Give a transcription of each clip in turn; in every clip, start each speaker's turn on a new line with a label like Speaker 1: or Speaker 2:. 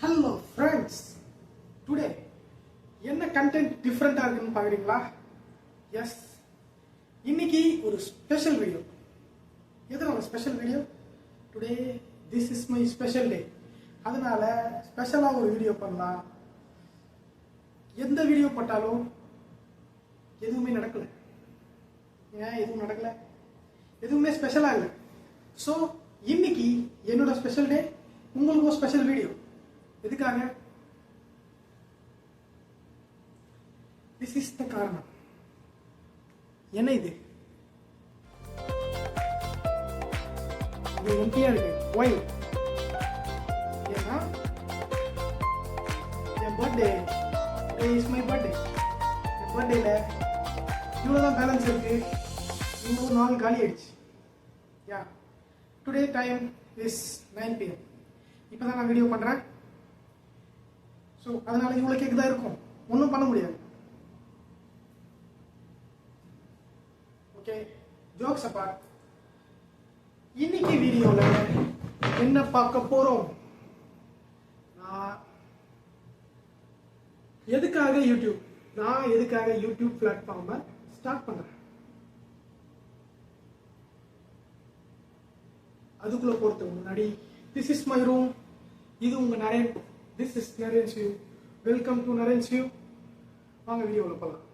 Speaker 1: Hello friends, today என்ன content டிஃப்ரெண்டா இருக்குன்னு பாக்குறீங்களா? எஸ், இன்னைக்கு ஒரு ஸ்பெஷல் வீடியோ. எதனால special video? Today this is my special day. அதனால ஸ்பெஷலா ஒரு வீடியோ பண்ணலாம். எந்த வீடியோ போட்டாலும் எதுவுமே நடக்கல. ஏன் எதுவும் நடக்கல? எதுவுமே ஸ்பெஷலா இல்லை. ஸோ இன்னைக்கு என்னோட ஸ்பெஷல் டே, உங்களுக்கு ஸ்பெஷல் வீடியோ. எதுக்காக? திஸ் இஸ் த காரணம். என்ன இது எம்டியா இருக்கு? ஒய்? ஏன்னா என் பர்த்டே இஸ் மை பர்த்டே. என் பர்த்டேல இவ்வளோதான் பேலன்ஸ் இருக்கு. இன்னொரு நாள் காலி ஆயிடுச்சு. யா, டுடே டைம் இஸ் 9 PM. இப்போ தான் நான் வீடியோ பண்ணுறேன். ஸோ அதனால இவ்வளோ கேக்கு தான் இருக்கும், ஒன்றும் பண்ண முடியாது. ஓகே, ஜோக்ஸ் அப்பார்ட், இன்னைக்கு வீடியோவில் என்ன பார்க்க போகிறோம்? நான் எதுக்காக யூடியூப் பிளாட்ஃபார்மை ஸ்டார்ட் பண்ணுறேன், அதுக்குள்ள போறதுக்கு முன்னாடி, திஸ் இஸ் மை ரூம், இது உங்க Naren, this is Naren's view. Welcome to Naren's view. வாங்க வீடியோவில் போகலாம்.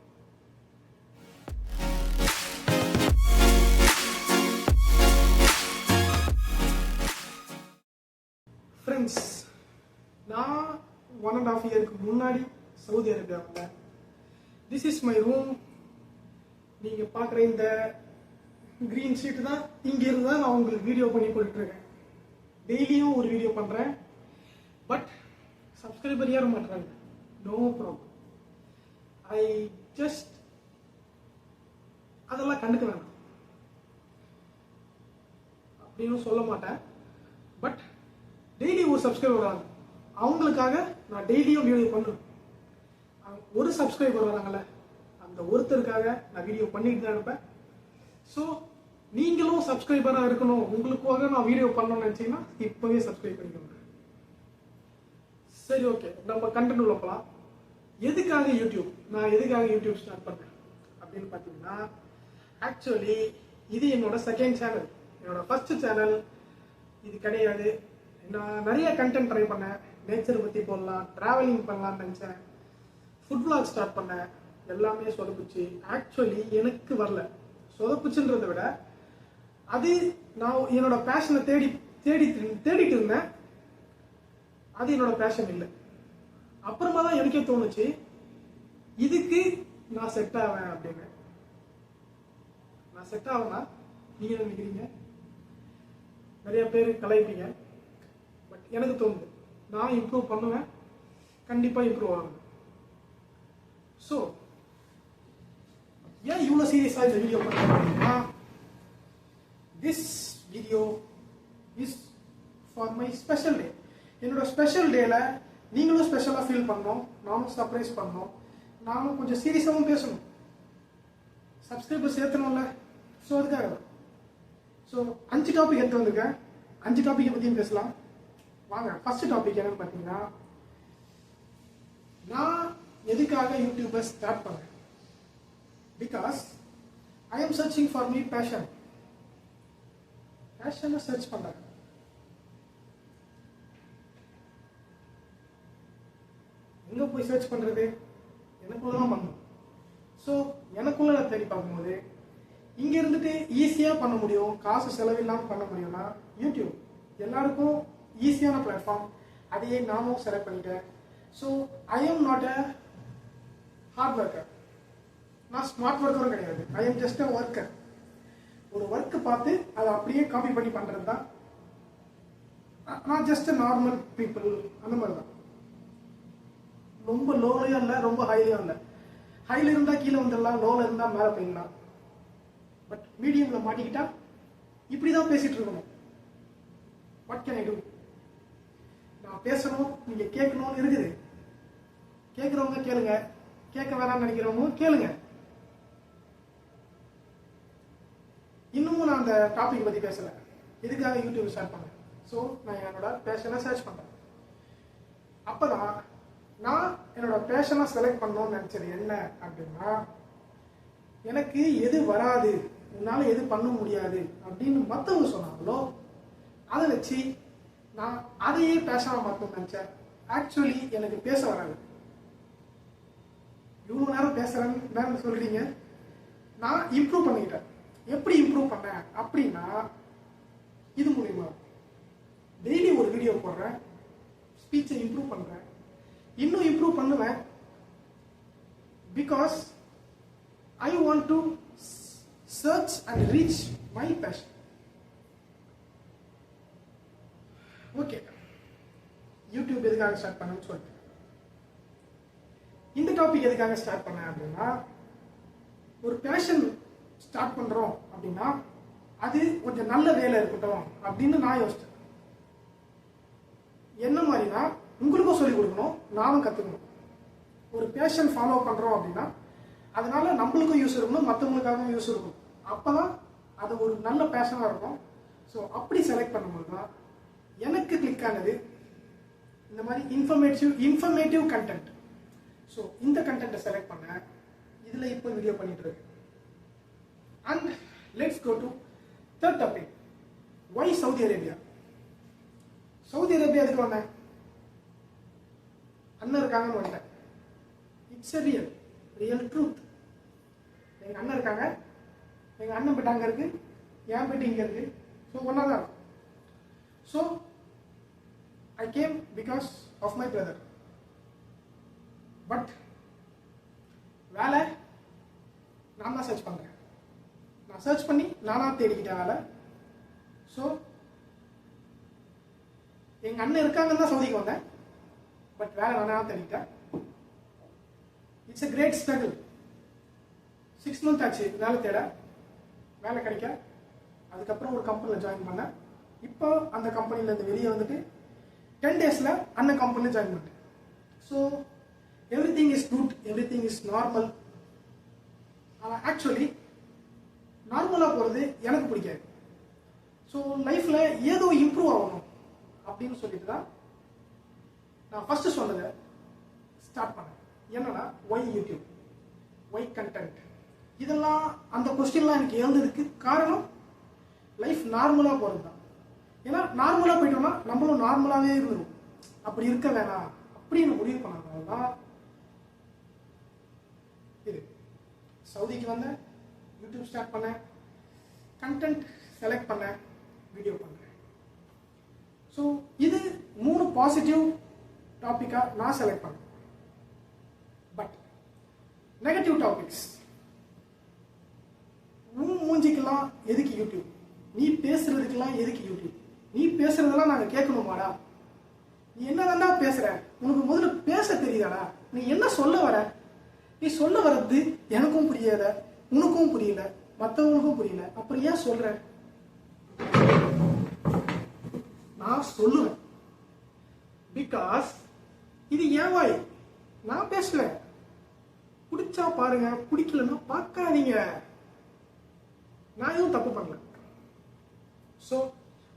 Speaker 1: ஃப்ரெண்ட்ஸ், நான் 1.5 இயருக்கு முன்னாடி சவுதி அரேபியாவில், திஸ் இஸ் மை ரூம். நீங்க பார்க்குற இந்த கிரீன் ஷீட் தான், இங்கிருந்து தான் நான் உங்களுக்கு வீடியோ பண்ணி போட்டுட்டு இருக்கேன். டெய்லியும் ஒரு வீடியோ பண்றேன், பட் சப்ஸ்கிரைபர் ஏற மாட்டாங்க. நோ ப்ராப்ளம், ஐ ஜஸ்ட் அதெல்லாம் கண்டுக்க வேணாம் அப்படின்னு சொல்ல மாட்டேன். பட் டெய்லி ஒரு சப்ஸ்கிரைபர் வராங்க, அவங்களுக்காக நான் டெய்லியும் வீடியோ பண்ணுவேன். ஒரு சப்ஸ்கிரைபர் வராங்கல்ல, அந்த ஒருத்தருக்காக நான் வீடியோ பண்ணிட்டு தான் இருப்பேன். ஸோ நீங்களும் சப்ஸ்கிரைபராக இருக்கணும், உங்களுக்காக நான் வீடியோ பண்ணணும்னு நினச்சிங்கன்னா இப்போவே சப்ஸ்கிரைப் பண்ணிக்கோங்க. சரி, ஓகே, நம்ம கண்டென்ட் உள்ள போகலாம். எதுக்காக யூடியூப் ஸ்டார்ட் பண்ணேன் அப்படின்னு பார்த்தீங்கன்னா, ஆக்சுவலி இது என்னோட செகண்ட் சேனல். என்னோட ஃபர்ஸ்ட் சேனல் இது கிடையாது. நான் நிறைய கண்டென்ட் ட்ரை பண்ணேன். நேச்சர் பற்றி போடலாம், ட்ராவலிங் பண்ணலாம்னு நினச்சேன், ஃபுட் vlog ஸ்டார்ட் பண்ணேன். எல்லாமே சொதப்புச்சு. ஆக்சுவலி எனக்கு வரல. சொதப்புச்சுன்றதை விட அது நான் என்னோட பேஷனை தேடிட்டு இருந்தேன். அது என்னோட பேஷன் இல்லை. அப்புறமா தான் எனக்கே தோணுச்சு, இதுக்கு நான் செட் ஆவேன் அப்படின்னு. நான் செட் ஆவேனா நீங்க நினைக்கிறீங்க? நிறைய பேர் கலாய்ப்பீங்க, பட் எனக்கு தோணுது நான் இம்ப்ரூவ் பண்ணுவேன், கண்டிப்பா இம்ப்ரூவ் ஆகும். ஸோ ஏன் இவ்வளோ சீரியஸாக இந்த வீடியோ பண்ணுறேன்னா, this video is for my special day. என்னோட ஸ்பெஷல் டேல நீங்களும் ஸ்பெஷலாக ஃபீல் பண்ணணும், நானும் சர்ப்ரைஸ் பண்ணணும், நானும் கொஞ்சம் சீரியஸாகவும் பேசணும், சப்ஸ்கிரைபர் சேர்த்தணும்ல. ஸோ அதுக்காக தான். ஸோ 5 டாபிக் எடுத்து வந்திருக்கேன். 5 டாப்பிக்கை பற்றியும் பேசலாம். வாங்க, ஃபர்ஸ்ட் டாபிக் என்னன்னு பார்த்தீங்கன்னா, நான் எதுக்காக யூடியூபை ஸ்டார்ட் பண்ணேன்? Because I'm searching for me பேஷனை சர்ச் பண்றேன். எங்க போய் சர்ச் பண்றது? எனக்குள்ள தான் பண்ணணும். ஸோ எனக்குள்ள நான் தேடி பார்க்கும்போது, இங்க இருந்துட்டு ஈஸியா பண்ண முடியும், காசு செலவில்லாமல் பண்ண முடியும்னா யூடியூப் எல்லாருக்கும் ஈஸியான பிளாட்ஃபார்ம். அதையே நானும் செலக்ட் பண்ணிட்டேன். So I am not a hard worker, நான் ஸ்மார்ட் ஒர்க்கரும் கிடையாது. I am just a worker. ஒரு ஒர்க்கு பார்த்து அதை அப்படியே காப்பி பண்ணி பண்றது தான். நான் ஜஸ்ட் நார்மல் பீப்புள், அந்த மாதிரி தான். ரொம்ப லோலையும் இல்லை, ரொம்ப ஹைலையும் இல்லை. ஹைல இருந்தா கீழே வந்துடலாம், லோல இருந்தா மேலே போயிடலாம். பட் மீடியம்ல மாட்டிக்கிட்டா இப்படிதான் பேசிட்டு இருக்கணும். What can I do? நான் பேசணும், நீங்க கேட்கணும்னு இருக்குது. கேட்கிறவங்க கேளுங்க, கேட்க வேணாம்னு நினைக்கிறவங்க கேளுங்க. இன்னமும் நான் அந்த டாபிக் பத்தி பேசல. எதுக்காக யூடியூப் ஸ்டார்ட் பண்ணேன்? ஸோ நான் என்னோட பேஷனை சர்ச் பண்றேன். அப்பதான் நான் என்னோட பேஷனை செலக்ட் பண்ணணும்னு நினைச்சது என்ன அப்படின்னா, எனக்கு எது வராது, என்னால எது பண்ண முடியாது அப்படின்னு மற்றவங்க சொன்னாங்களோ அதை வச்சு நான் அதையே பேஷனா மாற்றணும்னு நினைச்சேன். ஆக்சுவலி எனக்கு பேச வராது. இவ்வளவு நேரம் பேசுறேன்னு சொல்றீங்க. நான் இம்ப்ரூவ் பண்ணிக்கிட்டேன். எப்படி இம்ப்ரூவ் பண்ணேன் அப்படின்னா, இது மூலியமா டெய்லி ஒரு வீடியோ போடுறேன், ஸ்பீச்சை இம்ப்ரூவ் பண்றேன், இன்னும் இம்ப்ரூவ் பண்ணுவேன். Because I want to search and reach my passion. Okay, YouTube எதுக்காக ஸ்டார்ட் பண்ணேன்னு சொல்லிட்டு, இந்த டாபிக் எதுக்காக ஸ்டார்ட் பண்ணேன் அப்படின்னா, ஒரு பேஷன் ஸ்டார்ட் பண்றோம் அப்படின்னா அது கொஞ்சம் நல்ல வேலை இருக்கட்டும் அப்படின்னு நான் யோசிச்சேன். என்ன மாதிரினா, உங்களுக்கும் சொல்லிக் கொடுக்கணும், நானும் கற்றுக்கணும். ஒரு பேஷன் ஃபாலோ பண்ணுறோம் அப்படின்னா அதனால நம்மளுக்கும் யூஸ் இருக்கணும், மற்றவங்களுக்காகவும் யூஸ் இருக்கணும். அப்போ தான் அது ஒரு நல்ல பேஷனாக இருக்கும். ஸோ அப்படி செலக்ட் பண்ணும்போது தான் எனக்கு கிளிக் ஆனது இந்த மாதிரி இன்ஃபர்மேட்டிவ் கண்டென்ட். ஸோ இந்த கண்டென்ட்டை செலக்ட் பண்ண இதில் இப்போ வீடியோ பண்ணிட்டு இருக்கு. And let's go to third topic. Why Saudi Arabia? Saudi Arabia எதுக்கு வந்தேன்? அண்ணன் இருக்காங்கன்னு வந்தேன். It's a real truth. எங்கள் அண்ணன் இருக்காங்க, எங்கள் அண்ணன் போய்ட்டு அங்கே இருக்கு, என் போய்ட்டு இங்கே இருக்கு. ஸோ ஒன்றா தான் இருக்கும். So I came because of my brother. But வேலை நான் தான் சர்ச் பண்ணுறேன். நான் சர்ச் பண்ணி நானாக தேடிக்கிட்டேன் வேலை. ஸோ எங்கள் அண்ணன் இருக்காங்கன்னு தான் சவுதிக்கு வந்தேன். பட் வேலை நானாக தேடிக்கிட்டேன். It's a great struggle. 6 months ஆச்சு வேலை தேட, வேலை கிடைக்க. அதுக்கப்புறம் ஒரு கம்பெனியில் ஜாயின் பண்ணேன். இப்போ அந்த கம்பெனிலேருந்து வெளியே வந்துட்டு 10 daysல அந்த கம்பெனியில் ஜாயின் பண்ணிட்டேன். So everything is good, everything is normal. ஆனால் ஆக்சுவலி நார்மலாக போகிறது எனக்கு பிடிக்காது. ஸோ லைஃப்பில் ஏதோ இம்ப்ரூவ் ஆகணும் அப்படின்னு சொல்லிட்டு தான் நான் ஃபர்ஸ்ட் சொன்னதை ஸ்டார்ட் பண்ணேன். என்னன்னா, ஒய் யூடியூப், ஒய் கண்டென்ட், இதெல்லாம் அந்த கொஸ்டின்லாம் எனக்கு எழுந்ததுக்கு காரணம் லைஃப் நார்மலாக போகிறது தான். ஏன்னா நார்மலாக போயிட்டோம்னா நம்மளும் நார்மலாகவே இருந்துடும். அப்படி இருக்க வேணாம் அப்படின்னு முடிவு பண்ணாங்க தான் இது சவுதிக்கு வந்தேன், யூடியூப் ஸ்டார்ட் பண்ணேன், கண்டென்ட் செலக்ட் பண்ணேன், வீடியோ பண்ணுறேன். ஸோ இது 3 பாசிட்டிவ் டாப்பிக்காக நான் செலக்ட் பண்ணேன். பட் நெகட்டிவ் டாபிக்ஸ், மூஞ்சிக்கெல்லாம் எதுக்கு யூடியூப், நீ பேசுறதுக்கெல்லாம் எதுக்கு யூடியூப், நீ பேசுறதெல்லாம் நாங்கள் கேட்கணுமாடா, நீ என்னதான்டா பேசுற, உனக்கு முதல்ல பேச தெரியுதாடா, நீ என்ன சொல்ல வர, நீ சொல்ல வர்றது எனக்கும் புரியல, உனக்கும் புரியல, மற்றவங்களுக்கும் புரியல, அப்புறம் ஏன் சொல்ற? நான் சொல்லுவேன். பிகாஸ் இது ஏன் வாய், நான் பேசுவேன். பிடிச்சா பாருங்க, பிடிக்கலன்னா பார்க்காதீங்க. நான் எதுவும் தப்பு பண்ணல. ஸோ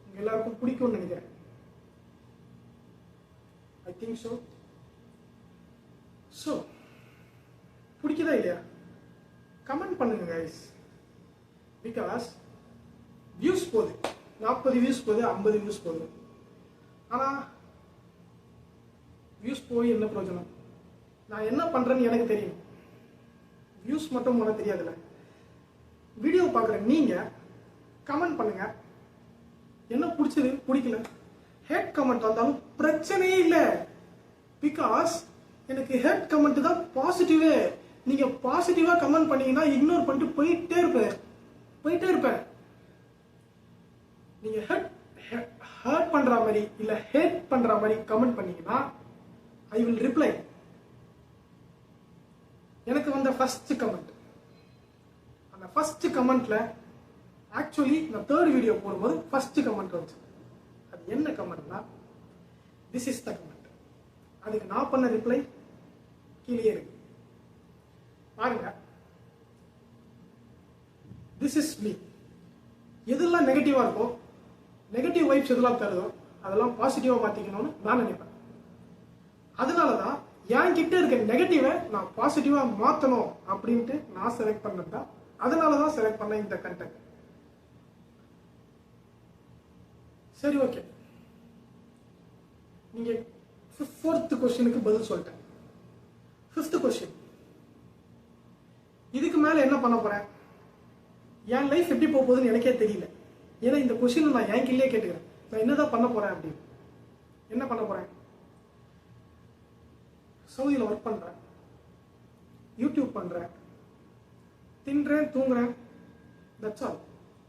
Speaker 1: உங்க எல்லாருக்கும் பிடிக்கும்னு நினைக்கிறேன். I think so. ஸோ பிடிக்குதா இல்லையா கமெண்ட் பண்ணுங்க கைஸ். பிகாஸ் வியூஸ் போகுது, 40 வியூஸ் போகுது, 50 வியூஸ் போகுது. ஆனால் வியூஸ் போய் என்ன பிரயோஜனம்? நான் என்ன பண்றேன்னு எனக்கு தெரியும். வியூஸ் மட்டும் உனக்கு தெரியாதுல்ல. வீடியோ பார்க்குற நீங்க கமெண்ட் பண்ணுங்க. என்ன பிடிச்சது, பிடிக்கல, ஹேட் கமெண்ட் வந்தாலும் பிரச்சனையே இல்லை. பிகாஸ் எனக்கு ஹேட் கமெண்ட் தான் பாசிட்டிவே. நீங்க பாசிட்டிவா கமெண்ட் பண்ணீங்கன்னா இக்னோர் பண்ணிட்டு போயிட்டே இருப்பேன். நீங்க ஹர்ட் பண்ற மாதிரி இல்ல ஹேட் பண்ற மாதிரி கமெண்ட் பண்ணீங்கன்னா ஐ வில் ரிப்ளை. எனக்கு வந்த ஃபர்ஸ்ட் கமெண்ட், அந்த ஃபர்ஸ்ட் கமெண்ட்ல ஆக்சுவலி நான் 3rd வீடியோ போடும்போது ஃபர்ஸ்ட் கமெண்ட் வந்துச்சு. அது என்ன கமெண்ட்னா, திஸ் இஸ் த கமெண்ட். அதுக்கு நான் பண்ண ரிப்ளை கீழே இருக்கு பாருங்க. This is me. எதெல்லாம் நெகட்டிவா இருக்கோ, நெகட்டிவ் வைப்ஸ் எதெல்லாம் தருதோ அதெல்லாம் பாசிட்டிவா மாத்திக்கணும்னு நான் நினைப்பேன். அதனால தான் என் கிட்ட இருக்க நெகட்டிவை நான் பாசிட்டிவாக மாற்றணும் அப்படின்ட்டு நான் செலக்ட் பண்ணது தான். அதனால தான் செலக்ட் பண்ண இந்த கண்டென்ட். சரி, ஓகே. நீங்க 4th கொஸ்டினுக்கு பதில் சொல்லிட்டேன். 5th கொஸ்டின், இதுக்கு மேல என்ன பண்ண போறேன், என் லைஃப் எப்படி போக போகுதுன்னு எனக்கே தெரியல. ஏன்னா இந்த கொஸ்டின் நான் என் கீழே கேட்டுக்கிறேன். நான் என்னதான் பண்ண போறேன் அப்படின்னு. என்ன பண்ண போறேன்? சவுதியில் ஒர்க் பண்றேன், யூடியூப் பண்றேன், தின்றேன், தூங்குறேன். That's all.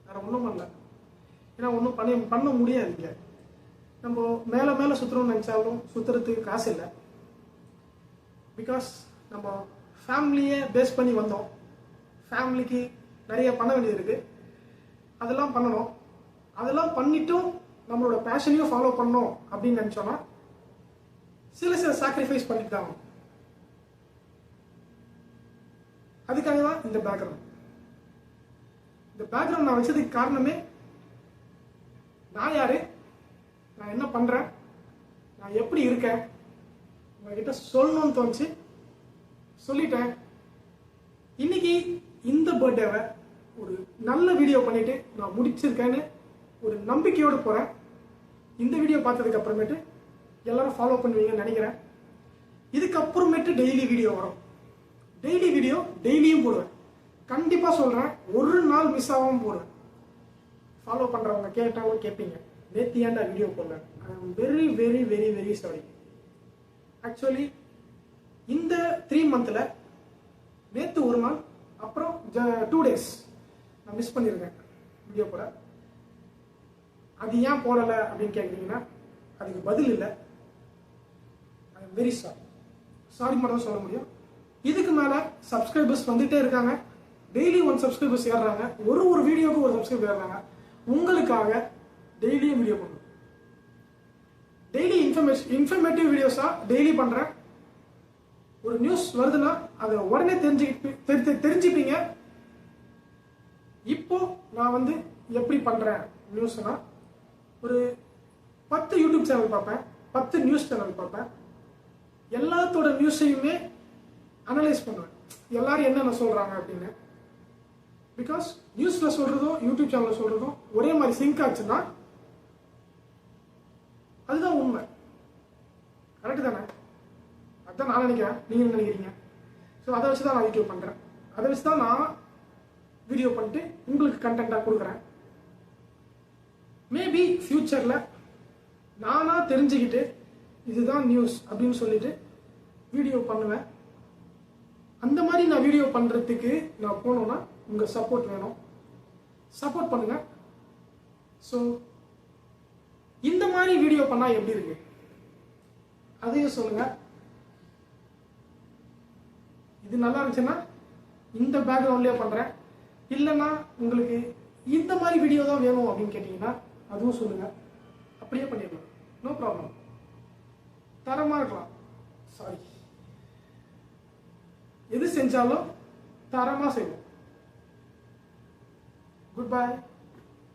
Speaker 1: வேற ஒன்றும் பண்ணல. ஏன்னா ஒன்றும் பண்ண முடியாது. இங்க நம்ம மேலே மேலே சுற்றுறோம்னு நினச்சாலும் சுற்றுறதுக்கு காசு இல்லை. பிகாஸ் நம்ம ஃபேமிலியை பேஸ் பண்ணி வந்தோம். ஃபேமிலிக்கு நிறைய பண்ண வேண்டியது இருக்கு. அதெல்லாம் பண்ணணும். அதெல்லாம் பண்ணிட்டும் நம்மளோட பேஷனையும் ஃபாலோ பண்ணோம் அப்படின்னு நினச்சோன்னா சில சாக்ரிஃபைஸ் பண்ணிட்டு தான். அதுக்காக தான் இந்த பேக்ரவுண்ட். இந்த பேக்ரவுண்ட் நான் வச்சதுக்கு காரணமே, நான் யாரு, நான் என்ன பண்றேன், நான் எப்படி இருக்கேன், உங்ககிட்ட சொல்லணும்னு தோணுச்சு, சொல்லிட்டேன். இன்னைக்கு இந்த பர்த்டேவை ஒரு நல்ல வீடியோ பண்ணிட்டு நான் முடிச்சிருக்கேன்னு ஒரு நம்பிக்கையோடு போறேன். இந்த வீடியோ பார்த்ததுக்கு அப்புறமேட்டு எல்லாரும் ஃபாலோ பண்ணுவீங்கன்னு நினைக்கிறேன். இதுக்கப்புறமேட்டு டெய்லி வீடியோ வரும். டெய்லி வீடியோ டெய்லியும் போடுவேன். கண்டிப்பா சொல்றேன், ஒரு நாள் மிஸ் ஆகாம போடுவேன். ஃபாலோ பண்றவங்க கேட்டாலும் கேட்பீங்க, நேத்து ஏன்டா வீடியோ போடல. I am very very very very sorry. Actually இந்த 3 மந்த்ல நேத்து ஒரு நாள், அப்புறம் 2 days நான் மிஸ் பண்ணியிருக்கேன் வீடியோ போட. அது ஏன் போடலை அப்படின்னு கேட்குறீங்கன்னா அதுக்கு பதில் இல்லை. I am very sorry. Sorry மட்டும் தான் சொல்ல முடியும். இதுக்கு மேலே சப்ஸ்கிரைபர்ஸ் வந்துகிட்டே இருக்காங்க. டெய்லி 1 சப்ஸ்கிரைபர்ஸ் ஏறுறாங்க. ஒரு வீடியோக்கு 1 சப்ஸ்கிரைபர் ஏறுறாங்க. உங்களுக்காக டெய்லியும் வீடியோ பண்ணுறேன். டெய்லி இன்ஃபர்மேட்டிவ் வீடியோஸா டெய்லி பண்றேன். ஒரு நியூஸ் வருதுன்னா அதை உடனே தெரிஞ்சுப்பீங்க. இப்போ நான் வந்து எப்படி பண்றேன் நியூஸ்னா, ஒரு 10 யூடியூப் சேனல் பார்ப்பேன், 10 நியூஸ் சேனல் பார்ப்பேன். எல்லாத்தோட நியூஸையுமே அனலைஸ் பண்ணுவேன், எல்லாரும் என்னென்ன சொல்றாங்க அப்படின்னு. பிகாஸ் நியூஸ்ல சொல்றதும் யூடியூப் சேனல்ல சொல்றதும் ஒரே மாதிரி சிங்க் ஆச்சுன்னா அதுதான் உண்மை. கரெக்ட் தானே? அதான் நான் நினைக்கிறேன், நீங்க என்ன நினைக்கிறீங்க? ஸோ அதை வச்சு தான் நான் யூடியூப் பண்றேன். அதை வச்சு தான் நான் வீடியோ பண்ணிட்டு உங்களுக்கு கண்டென்ட்டா கொடுக்குறேன். மேபி ஃபியூச்சர்ல நானா தெரிஞ்சுக்கிட்டு இதுதான் நியூஸ் அப்படின்னு சொல்லிட்டு வீடியோ பண்ணுவேன். அந்த மாதிரி நான் வீடியோ பண்றதுக்கு நான் போனோம்னா உங்க சப்போர்ட் வேணும். சப்போர்ட் பண்ணுங்க. ஸோ இந்த மாதிரி வீடியோ பண்ணா எப்படி இருக்கு அதையும் சொல்லுங்க. இது நல்லா இருந்துச்சுன்னா இந்த பேக்ரவுண்ட்லயே பண்றேன். இல்லைன்னா உங்களுக்கு இந்த மாதிரி வீடியோ தான் வேணும் அப்படின்னு கேட்டீங்கன்னா அதுவும் சொல்லுங்க, அப்படியே பண்ணிடலாம். No problem. தரமா இருக்கலாம். சாரி, எது செஞ்சாலும் தரமா செய்வோம். Good by.